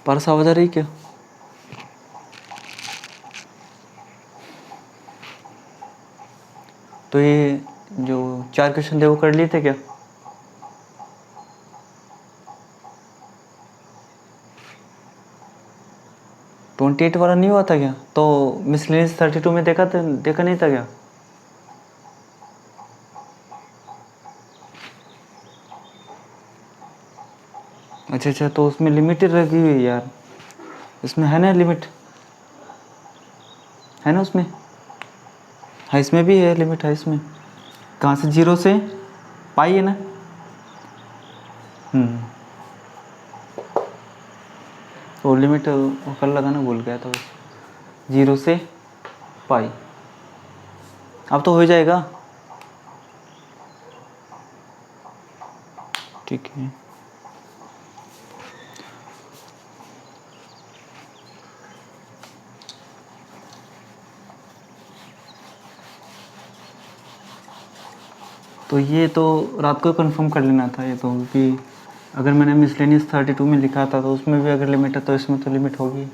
पारस आवाज आ रही क्या? तो ये जो 4 क्वेश्चन थे वो कर लिए थे क्या? ट्वेंटी एट वाला नहीं हुआ था क्या? तो मिसलेनियस 32 में देखा नहीं था क्या? अच्छा, तो उसमें लिमिटेड रखी हुई है यार, इसमें है ना लिमिट, है ना उसमें? हाँ इसमें भी है लिमिट, है इसमें। कहाँ से? 0 से पाई है ना? वो लिमिट वो कल लगाना भूल गया था बस। 0 से पाई। अब तो हो जाएगा। ठीक है। तो ये तो रात को कंफर्म कर लेना था ये तो, क्योंकि अगर मैंने मिसलेनियस 32 में लिखा था तो उसमें भी अगर लिमिट है तो इसमें तो लिमिट होगी।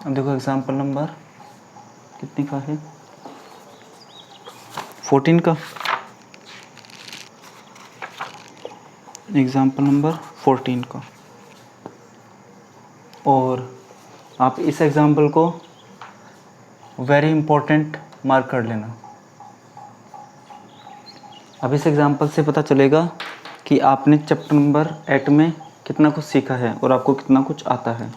अब देखो एग्जाम्पल नंबर कितने का है? 14 का। एग्जाम्पल नंबर 14 का। और आप इस एग्जाम्पल को वेरी इंपॉर्टेंट मार्क कर लेना। अब इस एग्जाम्पल से पता चलेगा कि आपने चैप्टर नंबर 8 में कितना कुछ सीखा है और आपको कितना कुछ आता है।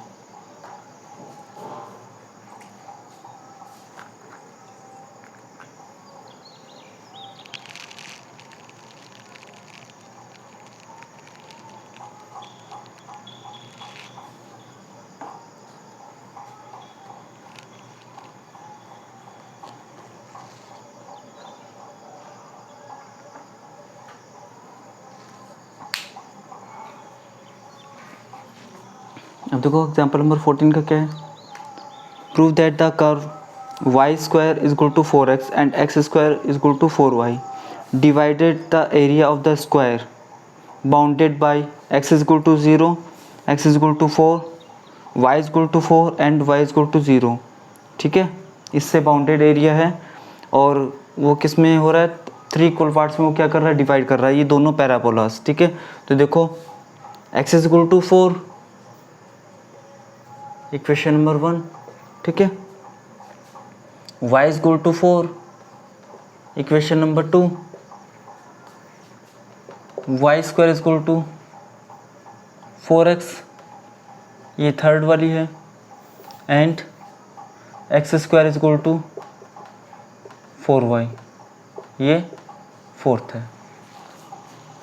अब देखो एग्जाम्पल नंबर 14 का क्या है? Prove that the curve y square is equal to 4x and x square is equal to 4y divided the area of the square bounded by x is equal to 0, x is equal to 4, y is equal to 4 and y is equal to 0। ठीक है, इससे bounded area है और वो किस में हो रहा है? 3 इक्वल पार्ट्स में वो क्या कर रहा है? डिवाइड कर रहा है ये दोनों पैराबोलास। ठीक है, तो देखो x is equal to 4, equation number 1। ठीक है, y is equal to 4, equation number 2। y square is equal to 4x, ये थर्ड वाली है, and x square is equal to 4y, ये फोर्थ है।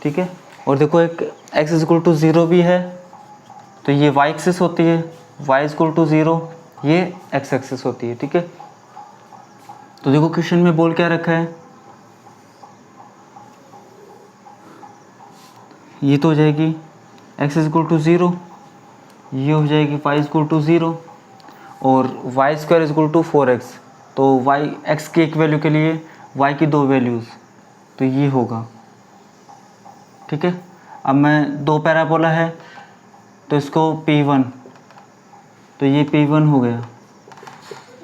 ठीक है, और देखो एक x इज इक्वल टू 0 भी है, तो ये y एक्सिस होती है, y इज इक्वल टू 0, ये x एक्सिस होती है। ठीक है, तो देखो क्वेश्चन में बोल क्या रखा है? ये तो हो जाएगी x इज इक्वल टू 0, ये हो जाएगी y इज इक्वल टू 0 और y square is equal to 4x। तो y x की एक वैल्यू के लिए y की 2 वैल्यूज़, तो ये होगा। ठीक है, अब मैं 2 पैराबोला है तो इसको P1, तो ये P1 हो गया,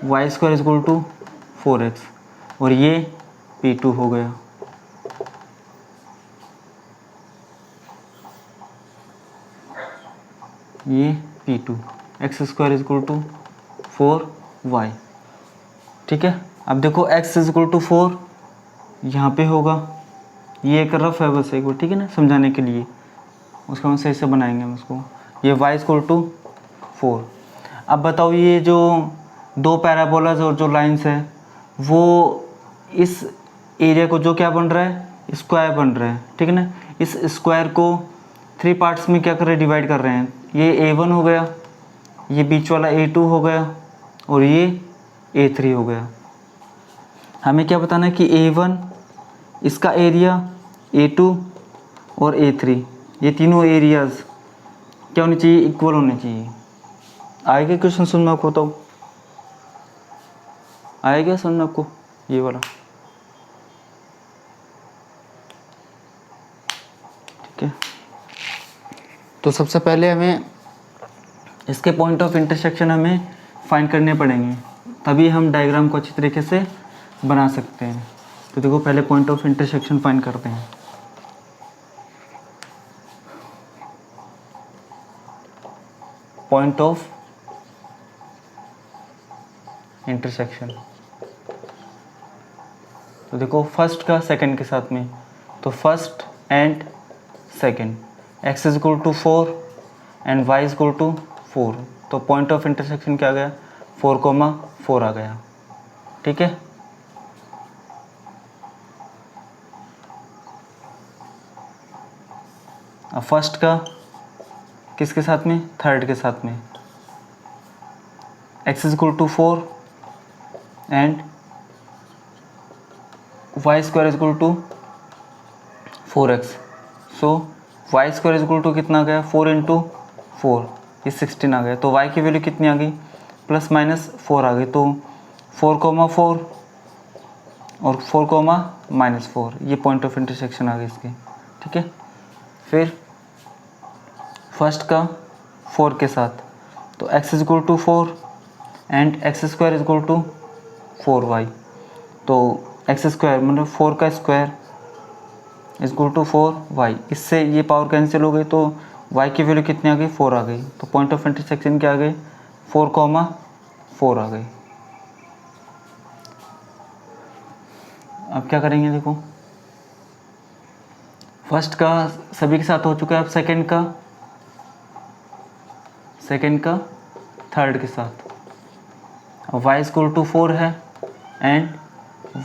y square is equal to 4x और ये P2 हो गया। ये P2, x square is equal to 4y। ठीक है, अब देखो x इज इक्वल टू 4 यहाँ पे होगा, ये एक रफ है बस एक बार, ठीक है ना, समझाने के लिए, उसको हम सही से बनाएंगे हम उसको। ये y इज इक्वल टू 4। अब बताओ ये जो 2 पैराबोलाज और जो लाइंस है वो इस एरिया को जो क्या बन रहा है? स्क्वायर बन रहा है। ठीक है ना, इस स्क्वायर को 3 पार्ट्स में क्या कर रहे हैं? डिवाइड कर रहे हैं। ये A1 हो गया, ये बीच वाला A2 हो गया और ये A3 हो गया। हमें क्या बताना है कि A1 इसका एरिया, A2 और A3 ये तीनों एरियाज़ क्या होने चाहिए, इक्वल होने चाहिए। आएगा क्वेश्चन सुन में आपको, तो आएगा समझ में आपको ये वाला, ठीक है। तो सबसे पहले हमें इसके पॉइंट ऑफ इंटरसेक्शन हमें फाइंड करने पड़ेंगे, तभी हम डायग्राम को अच्छी तरीके से बना सकते हैं। तो देखो पहले पॉइंट ऑफ इंटरसेक्शन फाइंड करते हैं। पॉइंट ऑफ इंटरसेक्शन, तो देखो फर्स्ट का सेकंड के साथ में, तो first and second, x is equal to 4 and y is equal to 4, तो पॉइंट ऑफ इंटरसेक्शन क्या आ गया, 4,4 आ गया, ठीक है। अब फर्स्ट का किसके साथ में, थर्ड के साथ में, x is equal to 4 and y square is equal to 4x, so y square is equal to कितना आ गया, 4 इंटू 4, ये 16 आ गया। तो y की वैल्यू कितनी आ गई, प्लस माइनस 4 आ गई, तो 4,4 और 4,-4, ये पॉइंट ऑफ इंटरसेक्शन आ गए इसके, ठीक है। फिर फर्स्ट का 4 के साथ, तो x is equal to 4 and x square is equal to 4y, तो x स्क्वायर मतलब 4 का square is equal to 4y, इससे ये पावर कैंसिल हो गई, तो y की वैल्यू कितनी आ गई, 4 आ गई, तो पॉइंट ऑफ इंटरसेक्शन क्या आ गई, 4,4 आ गई। अब क्या करेंगे, देखो फर्स्ट का सभी के साथ हो चुका है, अब सेकंड का थर्ड के साथ, अब y इज इक्वल टू 4 है and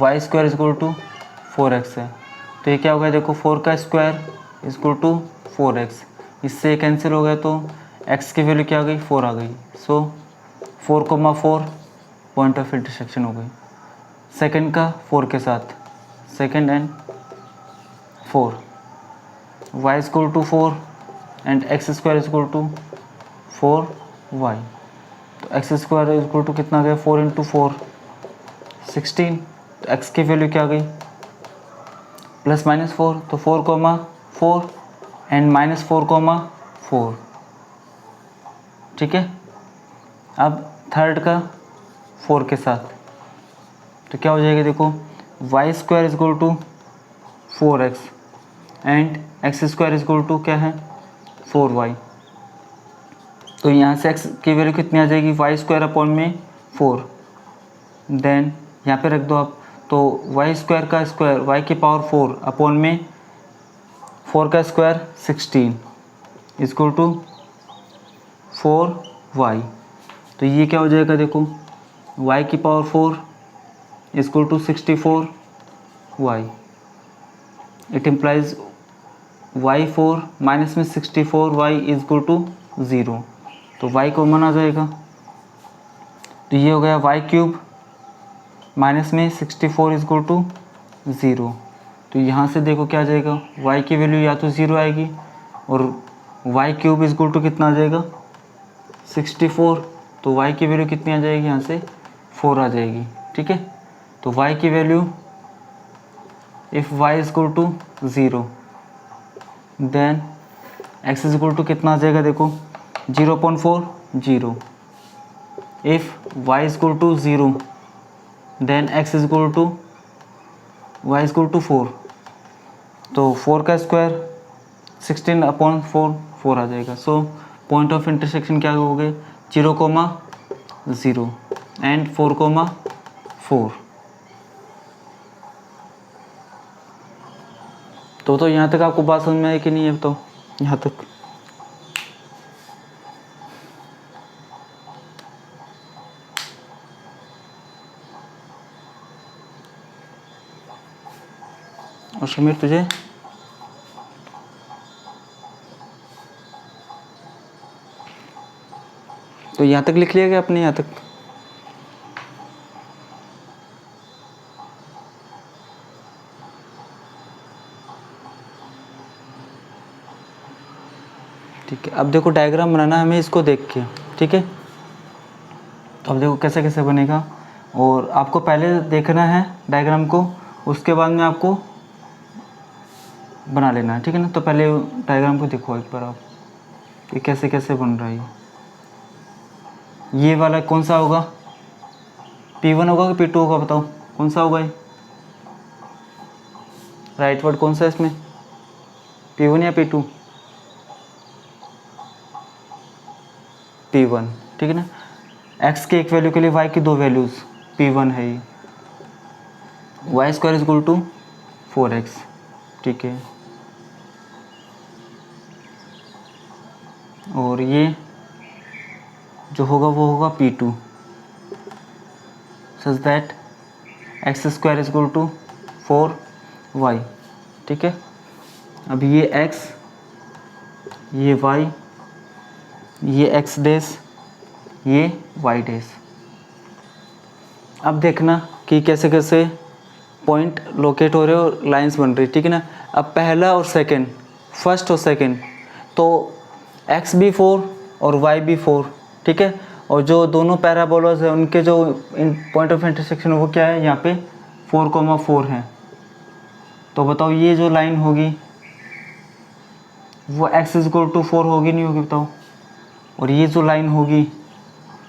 y square is equal to 4x है, तो ये क्या हो गया, देखो 4 का square is equal to 4x, इससे कैंसिल हो गया, तो x की वैल्यू क्या आ गई, 4 आ गई, सो 4,4 पॉइंट ऑफ इंटरसेक्शन हो गई। सेकंड का 4 के साथ, second and 4, y is equal to 4 and x square is equal to 4y, तो x square is equal to कितना आ गया, 4 इंटू 4 16, तो x की वैल्यू क्या आ गई, प्लस माइनस 4, तो 4,4 एंड माइनस 4,4, ठीक है। अब थर्ड का 4 के साथ, तो क्या हो जाएगा, देखो y square is equal to 4x and x square is equal to क्या है, 4y, तो यहाँ से x की वैल्यू कितनी आ जाएगी, y स्क्वायर अपॉन में 4, देन यहाँ पे रख दो आप, तो y स्क्वायर का स्क्वायर y की पावर 4 अपॉन में 4 का स्क्वायर 16 इक्वल टू 4y, तो ये क्या हो जाएगा, देखो y की power 4 equal to 64y, it implies y4 minus में 64y इक्वल टू 0, तो y कॉमन आ जाएगा, तो ये हो गया y³ माइनस में 64 इक्वल टू 0, तो यहाँ से देखो क्या आ जाएगा, y की वैल्यू या तो 0 आएगी और y³ इक्वल टू कितना आ जाएगा, 64, तो y की वैल्यू कितनी आ जाएगी, यहाँ से 4 आ जाएगी, ठीक है। तो y की value if y equal to 0 then x is equal to कितना आ जाएगा, देखो 0.4 0, if y equal to 0 then x is equal to y equal to 4, तो 4 का स्क्वायर 16/4 4 आ जाएगा, सो पॉइंट ऑफ इंटरसेक्शन क्या हो गए, 0,0 एंड 4,4, तो यहाँ तक आपको बात समझ में आई कि नहीं है, तो यहाँ तक और समीर तुझे, तो यहाँ तक लिख लिया गया आपने, यहाँ तक। ठीक है, अब देखो डायग्राम बनाना है हमें इसको देख के, ठीक है। तो अब देखो कैसे कैसे बनेगा, और आपको पहले देखना है डायग्राम को, उसके बाद में आपको बना लेना है, ठीक है ना। तो पहले डायग्राम को देखो एक बार आप, ये कैसे कैसे बन रहा है। ये वाला कौन सा होगा, P1 होगा कि P2 होगा, बताओ कौन सा होगा ये। राइट वर्ड कौन सा है इसमें, P1 या P2? P1, ठीक है ना। x के एक वैल्यू के लिए y की दो वैल्यूज़, P1 है ये। y² is equal to 4x, ठीक है। और ये जो होगा वो होगा P2, such that x² is equal to 4y, ठीक है। अब ये x, ये y, ये x डैश, ये y डैश। अब देखना कि कैसे कैसे पॉइंट लोकेट हो रहे हो और लाइंस बन रही, ठीक है ना। अब पहला और सेकंड, फर्स्ट और सेकंड, तो x भी 4 और y भी 4, ठीक है। और जो दोनों पैराबोलास है उनके जो पॉइंट ऑफ इंटरसेक्शन वो क्या है, यहाँ पे 4,4 है। तो बताओ ये जो लाइन होगी वो x इज इक्वल टू 4 होगी नहीं होगी, बताओ। और ये जो लाइन होगी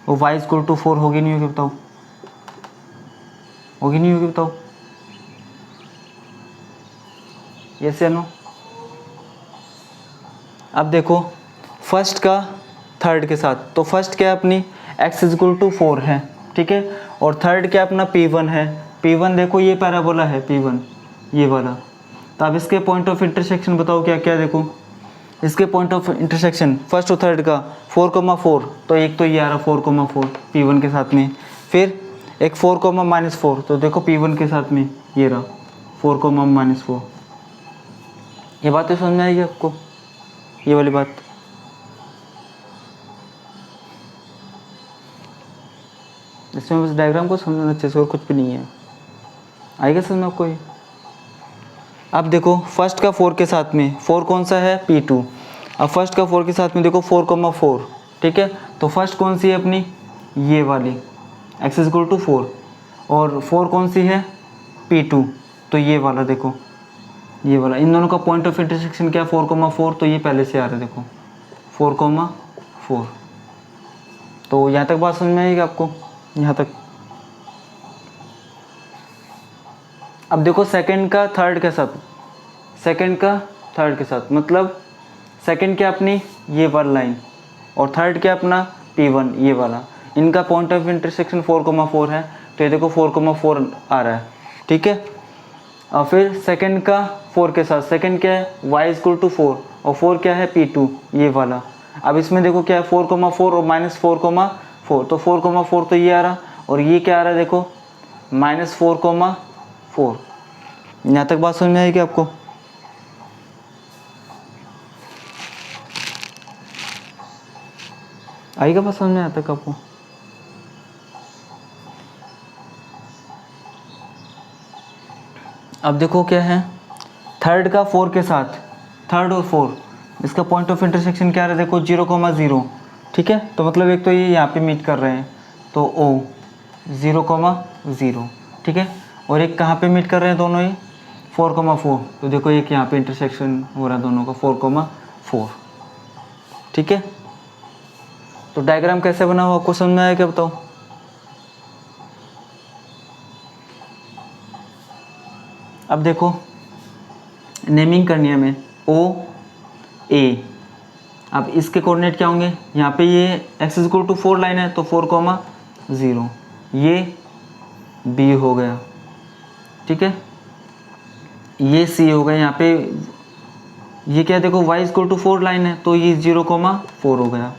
वो y इज इक्वल टू 4 होगी नहीं होगी, बताओ। होगी नहीं होगी, बताओ। यस या नो। अब देखो फर्स्ट का थर्ड के साथ, तो फर्स्ट क्या अपनी x इज इक्वल टू 4 है, ठीक है। और थर्ड क्या अपना P1 है। P1 देखो ये पैराबोला है P1, ये वाला। तो अब इसके पॉइंट ऑफ इंटरसेक्शन बताओ क्या क्या, देखो इसके पॉइंट ऑफ इंटरसेक्शन फर्स्ट और थर्ड का 4,4, तो एक तो ये आ रहा 4,4 P1 के साथ में, फिर एक 4,-4, तो देखो P1 के साथ में ये रहा 4,-4। ये बात तो समझ में आएगी आपको, ये वाली बात। इसमें बस डायग्राम को समझना अच्छे से, और कुछ भी नहीं है। आएगा समझ में आपको ये। अब देखो फर्स्ट का 4 के साथ में, 4 कौन सा है, P2। अब फर्स्ट का 4 के साथ में देखो 4,4, ठीक है। तो फर्स्ट कौन सी है अपनी, ये वाली x इज इक्वल टू 4, और 4 कौन सी है, P2, तो ये वाला देखो, ये वाला। इन दोनों का पॉइंट ऑफ इंटरसेक्शन क्या है, 4,4, तो ये पहले से आ रहा है देखो 4,4। तो यहाँ तक बात समझ में आएगी आपको, यहाँ तक। अब देखो सेकंड का थर्ड के साथ, सेकंड का थर्ड के साथ, मतलब सेकंड क्या अपनी ये वाला लाइन, और थर्ड क्या अपना P1 ये वाला। इनका पॉइंट ऑफ इंटरसेक्शन 4,4 है, तो ये देखो 4,4 आ रहा है, ठीक है। और फिर सेकंड का 4 के साथ, सेकंड क्या है, y इज इक्वल टू 4, और 4 क्या है, P2 ये वाला। अब इसमें देखो क्या है, 4,4 और -4,4, तो 4,4 तो ये आ रहा, और ये क्या आ रहा है देखो -4,4। यहाँ तक बात समझ में आएगी आपको। आएगा बात समझ में, यहाँ तक आपको। अब देखो क्या है, थर्ड का 4 के साथ, थर्ड और 4, इसका पॉइंट ऑफ इंटरसेक्शन क्या है, देखो 0,0, ठीक है। तो मतलब एक तो ये यहाँ पे मीट कर रहे हैं, तो O 0,0, ठीक है। और एक कहाँ पे मीट कर रहे हैं दोनों, ये 4,4, तो देखो एक यहाँ पे इंटरसेक्शन हो रहा है दोनों का 4,4, ठीक है। तो डायग्राम कैसे बना हुआ आपको समझ में आया क्या, बताओ। अब देखो नेमिंग करनी है हमें, OA। अब इसके कोऑर्डिनेट क्या होंगे, यहाँ पे ये x is equal to 4 line है, तो 4,0, ये B हो गया, ठीक है। ये C हो गया, यहाँ पे ये क्या देखो y is equal to 4 line है, तो ये 0,4 हो गया।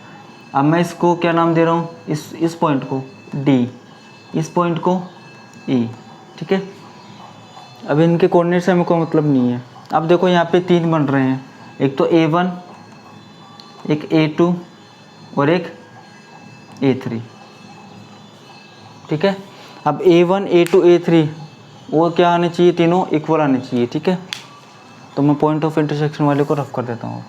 अब मैं इसको क्या नाम दे रहा हूँ, इस पॉइंट को D, इस पॉइंट को E, ठीक है। अब इनके कोऑर्डिनेट से हमको मतलब नहीं है। अब देखो यहाँ पे 3 बन रहे हैं, एक तो A1, एक A2 और एक A3, ठीक है। अब A1 A2 A3 वो क्या आने चाहिए, तीनों इक्वल आने चाहिए, ठीक है। तो मैं पॉइंट ऑफ इंटरसेक्शन वाले को रफ कर देता हूँ।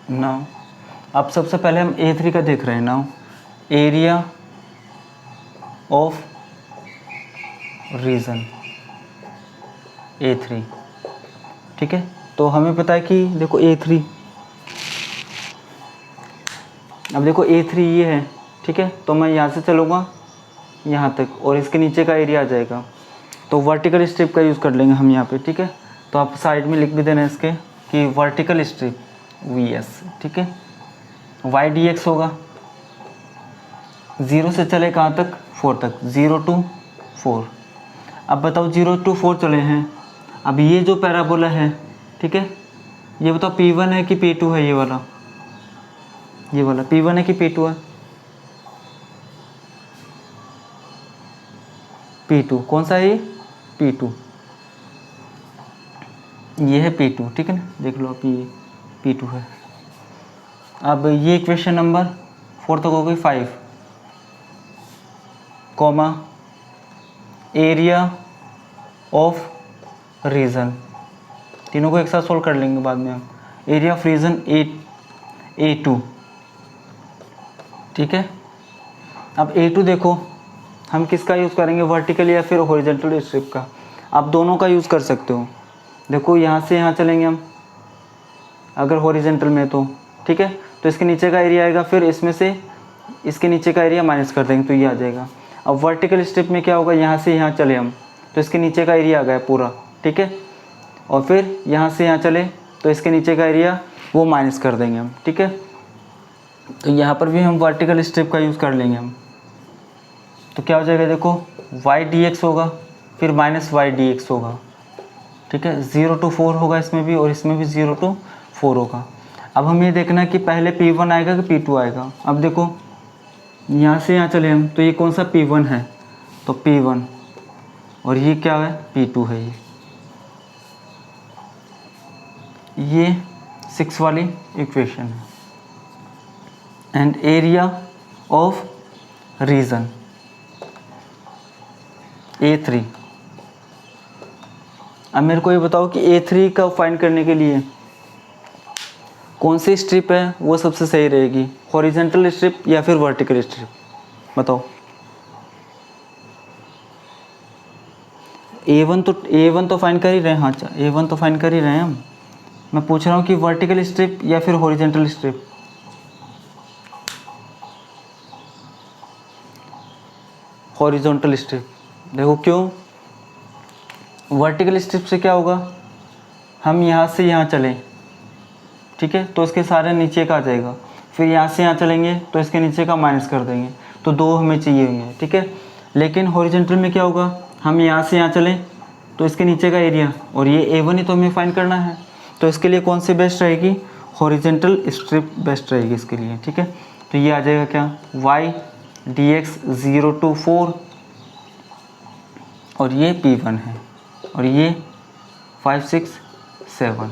नाउ अब सबसे पहले हम A3 का देख रहे हैं। Now area of region A3, ठीक है। तो हमें पता है कि देखो A3, अब देखो A3 ये है, ठीक है। तो मैं यहाँ से चलूँगा यहाँ तक और इसके नीचे का एरिया आ जाएगा। तो वर्टिकल स्ट्रिप का यूज़ कर लेंगे हम यहाँ पे, ठीक है। तो आप साइड में लिख भी देना इसके कि वर्टिकल स्ट्रिप VS, ठीक है। वाई dx होगा 0 से चले कहाँ तक, 4 तक, 0 to 4। अब बताओ 0 to 4 चले हैं। अब ये जो पैराबोला है, ठीक है, ये बताओ P1 है कि P2 है, ये वाला P1 है कि P2 है, P2। कौन सा है ये, P2, ये है P2, ठीक है ना, देख लो आप ये P2 है। अब ये इक्वेशन नंबर 4 तक हो गई 5, कॉमा एरिया ऑफ रीजन, तीनों को एक साथ सोल्व कर लेंगे बाद में हम। एरिया ऑफ रीजन A2, ठीक है। अब A2 देखो हम किसका यूज़ करेंगे, वर्टिकल या फिर हॉरिजॉन्टल स्ट्रिप का। आप दोनों का यूज़ कर सकते हो। देखो यहाँ से यहाँ चलेंगे हम, अगर हॉरिजॉन्टल में तो ठीक है, तो इसके नीचे का एरिया आएगा, फिर इसमें से इसके नीचे का एरिया माइनस कर देंगे तो ये आ जाएगा। अब वर्टिकल स्ट्रिप में क्या होगा, यहाँ से यहाँ चले हम तो इसके नीचे का एरिया आ गया पूरा, ठीक है। और फिर यहाँ से यहाँ चले तो इसके नीचे का एरिया वो माइनस कर देंगे हम, ठीक है। तो यहाँ पर भी हम वर्टिकल स्ट्रिप का यूज़ कर लेंगे हम। तो क्या हो जाएगा, देखो वाई dx होगा, फिर माइनस वाई dx होगा, ठीक है। 0 to 4 होगा इसमें भी और इसमें भी 0 to 4 होगा। अब हमें ये देखना है कि पहले P1 आएगा कि P2 आएगा। अब देखो यहाँ से यहाँ चले हम तो ये कौन सा P1 है, तो P1, और ये क्या है, P2 है। ये 6 वाली इक्वेशन है। And area of region A3। अब मेरे को ये बताओ कि A3 का फाइंड करने के लिए कौन सी स्ट्रिप है वो सबसे सही रहेगी, हॉरिजॉन्टल स्ट्रिप या फिर वर्टिकल स्ट्रिप, बताओ। A1 तो फाइंड कर ही रहे हैं, हाँ अच्छा A1 तो फाइंड कर ही रहे हैं हम। मैं पूछ रहा हूँ कि वर्टिकल स्ट्रिप या फिर हॉरिजॉन्टल स्ट्रिप। हॉरिजॉन्टल स्ट्रिप, देखो क्यों, वर्टिकल स्ट्रिप से क्या होगा, हम यहाँ से यहाँ चलें, ठीक है, तो इसके सारे नीचे का आ जाएगा। फिर यहाँ से यहाँ चलेंगे तो इसके नीचे का माइनस कर देंगे, तो 2 हमें चाहिए होंगे, ठीक है। लेकिन हॉरिजॉन्टल में क्या होगा, हम यहाँ से यहाँ चलें तो इसके नीचे का एरिया, और ये A1 ही तो हमें फाइंड करना है। तो इसके लिए कौन सी बेस्ट रहेगी, हॉरिजॉन्टल स्ट्रिप बेस्ट रहेगी इसके लिए, ठीक है। तो ये आ जाएगा क्या, वाई dx 0 to 4, और ये P1 है, और ये 5 6 7।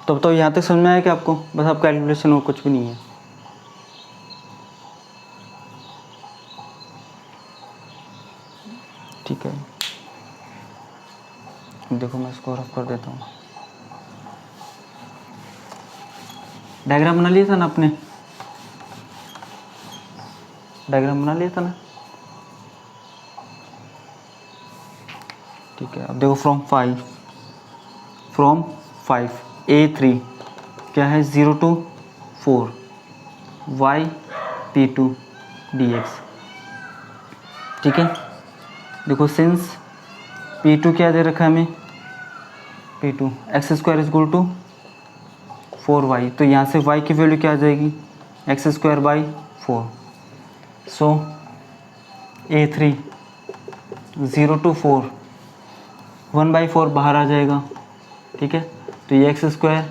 तो यहाँ तक समझ में आया कि आपको, बस आप कैलकुलेशन और कुछ भी नहीं है, ठीक है। देखो मैं इसको रफ कर देता हूँ। डायग्राम बना लिया था ना आपने, डायग्राम बना लिया था ना, ठीक है। अब देखो फ्रॉम 5 A3 क्या है, 0 to 4 y P2 dx, ठीक है। देखो सिंस P2 क्या दे रखा है हमें, P2 x² is equal to 4y, तो यहाँ से y की वैल्यू क्या आ जाएगी, x square by 4। So A3 0 to 4 1/4 बाहर आ जाएगा, ठीक है। तो ये x square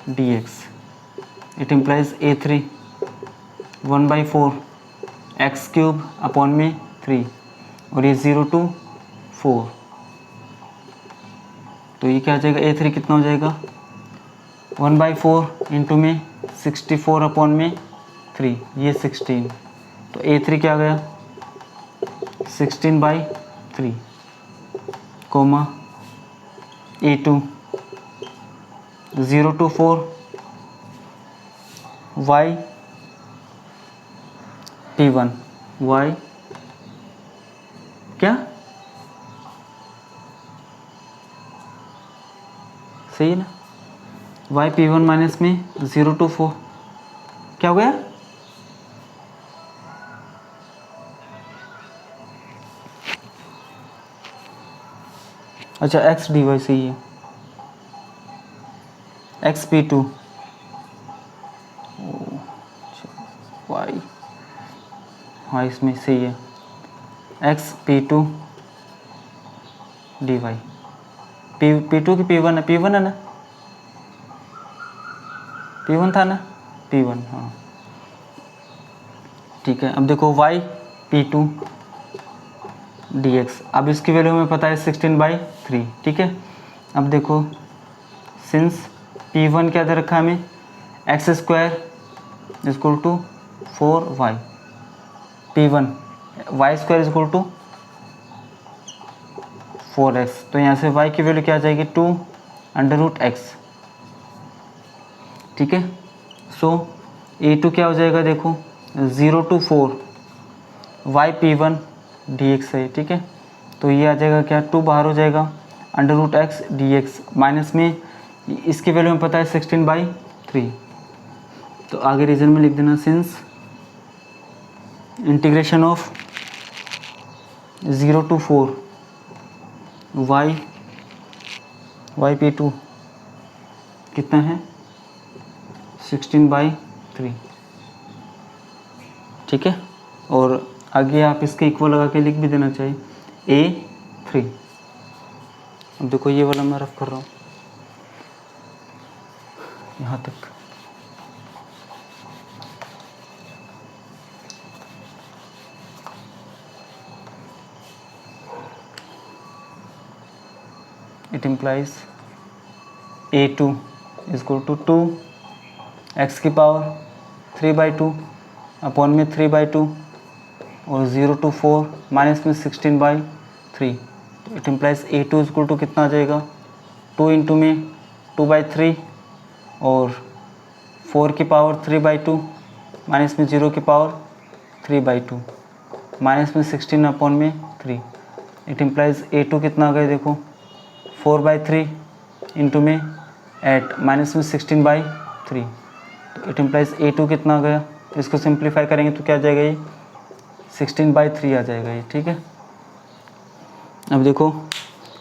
D x, it implies A3 1/4 x cube upon में 3, और ये 0 to 4, तो ये क्या आ जाएगा, A3 कितना हो जाएगा 1/4 इंटू में 64 अपॉन में 3, ये 16, तो A3 क्या आ गया 16/3, coma A2 0 to 4 y P1 y क्या सही है ना, y P1 माइनस में 0 to 4 क्या हो गया, अच्छा x dy सही है, x P2 y, हाँ इसमें सही है, x P2 dy, P2 की P1 है, P1 है ना, P1 था ना, P1 हाँ ठीक है। अब देखो y P2 dx, अब इसकी वैल्यू हमें पता है 16/3, ठीक है। अब देखो सिंस P1 क्या दे रखा है हमें, x square is equal to 4y, P1 y square is equal to 4x, तो यहाँ से y की वैल्यू क्या आ जाएगी 2√x, ठीक है। सो A2 क्या हो जाएगा, देखो 0 to 4 y P1 dx है, ठीक है। तो ये आ जाएगा क्या, 2 बाहर हो जाएगा, √x dx माइनस में इसकी वैल्यू में पता है 16/3, तो आगे रीजन में लिख देना, since integration of 0 to 4 y P2 कितना है 16/3, ठीक है। और आगे आप इसके इक्वल लगा के लिख भी देना चाहिए A3। अब देखो ये वाला मैं रफ कर रहा हूँ यहाँ तक, it implies A2 equal to 2x की पावर 3/2 अपॉन में 3/2 और 0 to 4 माइनस में 16/3, तो it implies A2 equal to कितना आ जाएगा 2 इंटू में 2/3 और 4 की पावर 3/2 माइनस में 0 की पावर 3/2 माइनस में 16 अपॉन में 3, इट इम्प्लाइज A2 कितना आ गया, देखो 4/3 इंटू में 8 माइनस में 16/3, तो इट इम्प्लाइज A2 कितना आ गया, इसको सिंप्लीफाई करेंगे तो क्या आ जाएगा, ये 16/3 आ जाएगा ये, ठीक है। अब देखो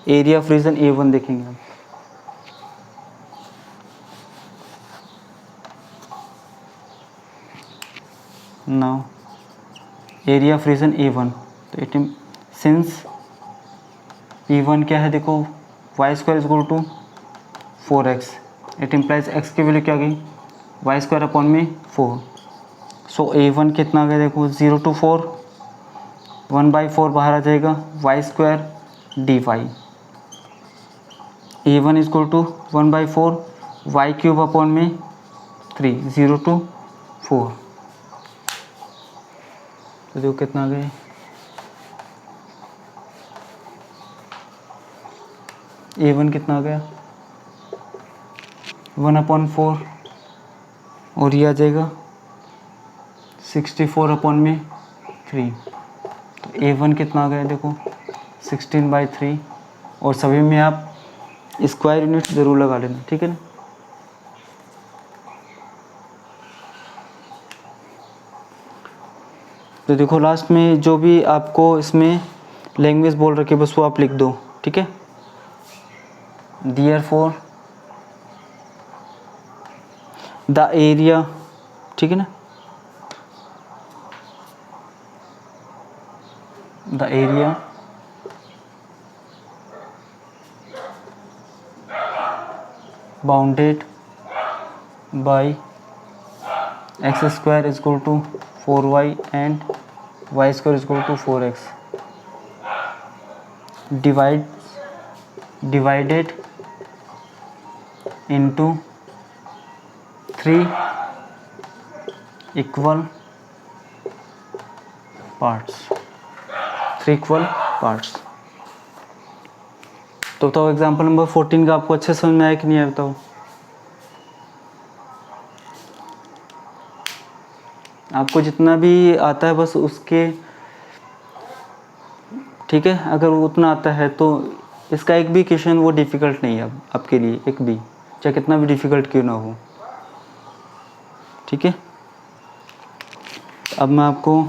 एरिया ऑफ रीजन A1 देखेंगे हम, now area of reason A1, तो इट सिंस P1 क्या है, देखो y square is equal to 4x, it implies x की वैल्यू क्या गई y स्क्वायर अपॉन में 4, सो A1 कितना आ गया, देखो 0 to 4 1/4 बाहर आ जाएगा, y square dy, A1 is equal to 1/4 y cube upon में 3 0 to 4, तो देखो कितना आ गया, A1 कितना आ गया 1/4 और ये आ जाएगा 64 अपॉन में 3, तो A1 कितना आ गया, देखो 16/3, और सभी में आप स्क्वायर यूनिट ज़रूर लगा लेना, ठीक है ना। तो देखो लास्ट में जो भी आपको इसमें लैंग्वेज बोल रखी है बस वो आप लिख दो, ठीक है। Therefore द एरिया, ठीक है ना, the area bounded by x square is equal to 4y and y square is equal to 4x divided into 3 equal parts। तो बताओ एग्जाम्पल नंबर 14 का आपको अच्छे समझ में आया कि नहीं आया बताओ। आपको जितना भी आता है बस उसके, ठीक है, अगर उतना आता है तो इसका एक भी क्वेश्चन वो डिफ़िकल्ट नहीं है अब आपके लिए, एक भी, चाहे कितना भी डिफ़िकल्ट क्यों ना हो, ठीक है। अब मैं आपको